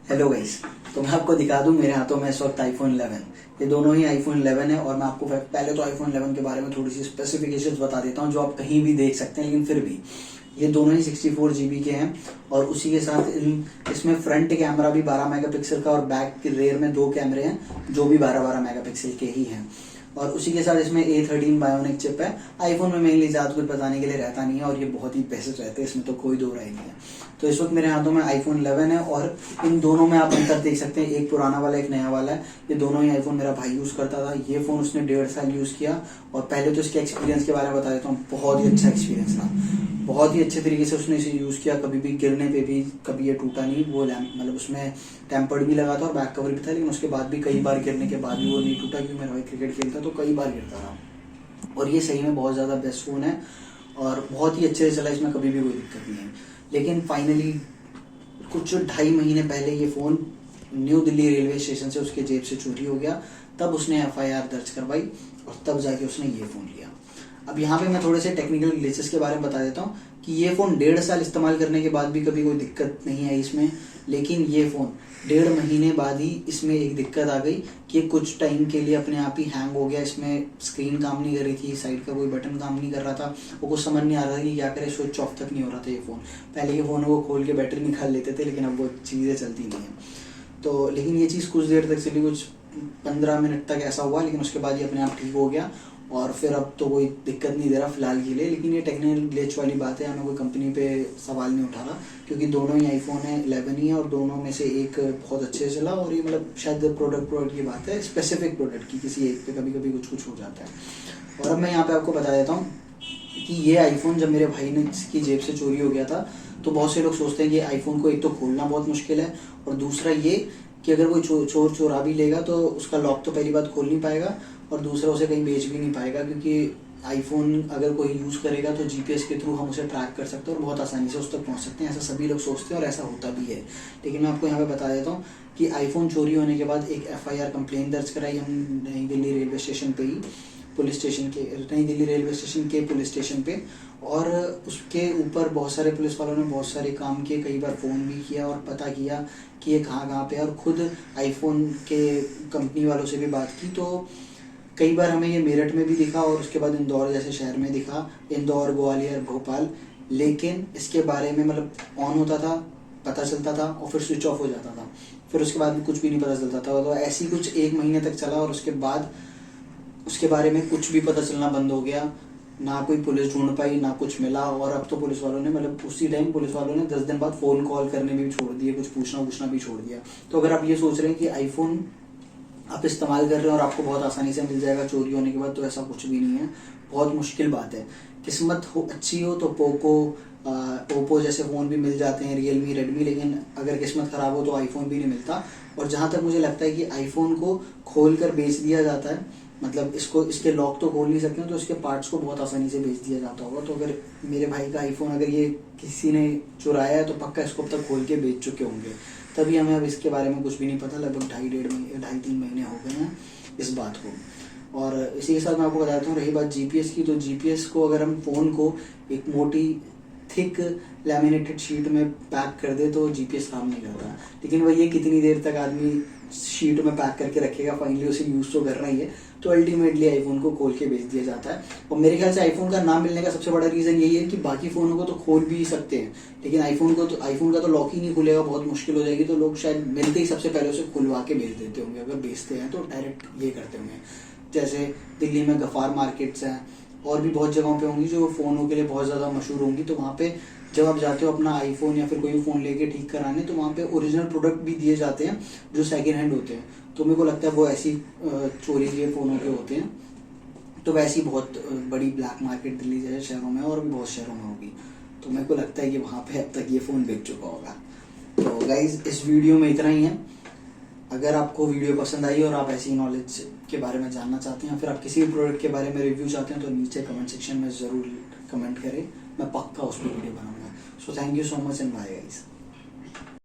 Hello guys, तो मैं आपको दिखा दूं मेरे हाथों में इस वक्त आईफोन 11। ये दोनों ही आईफोन 11 है और मैं आपको पहले तो आईफोन 11 के बारे में थोड़ी सी स्पेसिफिकेशंस बता देता हूं जो आप कहीं भी देख सकते हैं। लेकिन फिर भी ये दोनों ही 64 GB के हैं और उसी के साथ इसमें फ्रंट कैमरा भी 12 मेगापिक्सल का और बैक के रेयर में 2 कैमरे हैं जो भी 12-12 मेगापिक्सल के ही हैं। और उसी के साथ इसमें A13 बायोनिक चिप है। आईफोन में मेनली ज्यादा कुछ बताने के लिए रहता नहीं है और ये बहुत ही बेस्ट रहते हैं, इसमें तो कोई दो राय नहीं है। तो इस वक्त मेरे हाथों में आईफोन 11 है और इन दोनों में आप अंतर देख सकते हैं, एक पुराना वाला एक नया वाला है। ये दोनों ही आईफोन मेरा भाई यूज करता था, ये फोन उसने 1.5 साल यूज किया। और पहले तो इसके एक्सपीरियंस के बारे में बता देता हूँ, बहुत ही अच्छा एक्सपीरियंस था, बहुत ही अच्छे तरीके से उसने इसे यूज किया। कभी भी गिरने पे भी कभी ये टूटा नहीं, वो मतलब उसमें टेम्पर्ड भी लगा था और बैक कवर भी था, लेकिन उसके बाद भी कई बार गिरने के बाद भी वो नहीं टूटा, क्योंकि मेरा भाई क्रिकेट खेलता तो कई बार गिरता था। और ये सही में बहुत ज्यादा बेस्ट फोन है और बहुत ही अच्छे से चला, इसमें कभी भी कोई दिक्कत नहीं है। लेकिन फाइनली कुछ 2.5 महीने पहले ये phone new Delhi railway station से उसके जेब से चोरी हो गया। तब उसने FIR दर्ज करवाई और तब जाके उसने ये फोन लिया। अब यहाँ पे मैं थोड़े से टेक्निकल ग्लिचेस के बारे में बता देता हूँ कि ये फोन 1.5 साल इस्तेमाल करने के बाद भी कभी कोई दिक्कत नहीं आई इसमें। लेकिन ये फोन 1.5 महीने बाद ही इसमें एक दिक्कत आ गई कि कुछ टाइम के लिए अपने आप ही हैंग हो गया। इसमें स्क्रीन काम नहीं कर रही थी, साइड का कोई बटन काम नहीं कर रहा था, वो कुछ समझ नहीं आ रहा था कि क्या करे, स्विच ऑफ तक नहीं हो रहा था ये फोन। पहले के फोन को खोल के बैटरी निकाल लेते थे, लेकिन अब वो चीज़ें चलती नहीं है। तो लेकिन ये चीज़ कुछ देर तक चली, कुछ 15 मिनट तक ऐसा हुआ, लेकिन उसके बाद ये अपने आप ठीक हो गया और फिर अब तो कोई दिक्कत नहीं दे रहा फिलहाल के लिए। लेकिन ये टेक्निकल ग्लिच वाली बात है, हमें कोई कंपनी पे सवाल नहीं उठा रहा, क्योंकि दोनों ही आईफोन है 11 ही है और दोनों में से एक बहुत अच्छे से चला। और ये मतलब शायद प्रोडक्ट की बात है, स्पेसिफिक प्रोडक्ट की, किसी एक पे कभी कभी कुछ कुछ हो जाता है। और अब मैं यहाँ पे आपको बता देता हूँ कि ये आईफोन जब मेरे भाई ने इसकी जेब से चोरी हो गया था, तो बहुत से लोग सोचते हैं कि आईफोन को एक तो खोलना बहुत मुश्किल है और दूसरा ये कि अगर कोई चोर चोरा भी लेगा तो उसका लॉक तो पहली बात खोल नहीं पाएगा और दूसरा उसे कहीं बेच भी नहीं पाएगा, क्योंकि आईफोन अगर कोई यूज करेगा तो GPS के थ्रू हम उसे ट्रैक कर सकते हैं और बहुत आसानी से उस तक पहुंच सकते हैं। ऐसा सभी लोग सोचते हैं और ऐसा होता भी है। लेकिन मैं आपको यहाँ पे बता देता हूँ कि आईफोन चोरी होने के बाद एक FIR कंप्लेन दर्ज कराई हम नई दिल्ली रेलवे स्टेशन पे ही, पुलिस स्टेशन के, नई दिल्ली रेलवे स्टेशन के पुलिस स्टेशन पे। और उसके ऊपर बहुत सारे पुलिस वालों ने बहुत सारे काम किए, कई बार फ़ोन भी किया और पता किया कि ये कहाँ कहाँ पे है, और खुद आईफोन के कंपनी वालों से भी बात की। तो कई बार हमें ये मेरठ में भी दिखा और उसके बाद इंदौर जैसे शहर में दिखा, इंदौर, ग्वालियर, भोपाल। लेकिन इसके बारे में मतलब ऑन होता था, पता चलता था और फिर स्विच ऑफ हो जाता था, फिर उसके बाद भी कुछ भी नहीं पता चलता था। तो ऐसी कुछ 1 महीने तक चला और उसके बाद उसके बारे में कुछ भी पता चलना बंद हो गया। ना कोई पुलिस ढूंढ पाई, ना कुछ मिला। और अब तो पुलिस वालों ने मतलब उसी टाइम पुलिस वालों ने 10 दिन बाद फोन कॉल करने भी छोड़ दिए, कुछ पूछना भी छोड़ दिया। तो अगर आप ये सोच रहे हैं कि आईफोन आप इस्तेमाल कर रहे हैं और आपको बहुत आसानी से मिल जाएगा चोरी होने के बाद, तो ऐसा कुछ भी नहीं है, बहुत मुश्किल बात है। किस्मत हो अच्छी हो तो पोको, ओप्पो जैसे फ़ोन भी मिल जाते हैं, रियलमी, रेडमी। लेकिन अगर किस्मत ख़राब हो तो आईफोन भी नहीं मिलता। और जहाँ तक मुझे लगता है कि आईफोन को खोल कर बेच दिया जाता है, मतलब इसके लॉक तो खोल नहीं सकते हैं, तो इसके पार्ट्स को बहुत आसानी से बेच दिया जाता होगा। तो अगर मेरे भाई का आईफोन अगर ये किसी ने चुराया है तो पक्का इसको अब तक खोल के बेच चुके होंगे, तभी हमें अब इसके बारे में कुछ भी नहीं पता। लगभग 2.5-3 महीने हो गए हैं इस बात को। और इसी के साथ मैं आपको बताता हूँ, रही बात GPS की, तो GPS को अगर हम फ़ोन को एक मोटी थिक लैमिनेटेड शीट में पैक कर दे तो GPS काम नहीं करता। लेकिन वही है, कितनी देर तक आदमी शीट में पैक करके रखेगा, फाइनली उसे यूज तो करना ही है। तो अल्टीमेटली आईफोन को खोल के बेच दिया जाता है। और मेरे ख्याल से आईफोन का नाम मिलने का सबसे बड़ा रीजन यही है कि बाकी फोनों को तो खोल भी सकते हैं, लेकिन आईफोन का तो लॉक ही नहीं खुलेगा, बहुत मुश्किल हो जाएगी। तो लोग शायद मिलते ही सबसे पहले उसे खुलवा के बेच देते होंगे, अगर बेचते हैं तो डायरेक्ट ये करते होंगे। जैसे दिल्ली में गफार मार्केट्स हैं और भी बहुत जगहों पे होंगी जो फ़ोनों के लिए बहुत ज़्यादा मशहूर होंगी। तो वहाँ पे जब आप जाते हो अपना आईफोन या फिर कोई फ़ोन लेके ठीक कराने, तो वहाँ पे ओरिजिनल प्रोडक्ट भी दिए जाते हैं जो सेकेंड हैंड होते हैं। तो मेरे को लगता है वो ऐसी चोरी के फ़ोनों के होते हैं। तो वैसी बहुत बड़ी ब्लैक मार्केट दिल्ली जैसे शहरों में और भी बहुत शहरों में होगी। तो मेरे को लगता है कि वहाँ पे अब तक ये फ़ोन बिक चुका होगा। तो गाइज, इस वीडियो में इतना ही है। अगर आपको वीडियो पसंद आई और आप ऐसी नॉलेज के बारे में जानना चाहते हैं, फिर आप किसी भी प्रोडक्ट के बारे में रिव्यू चाहते हैं, तो नीचे कमेंट सेक्शन में ज़रूर कमेंट करें, मैं पक्का उस पर वीडियो बनाऊंगा। So thank you so much and bye guys.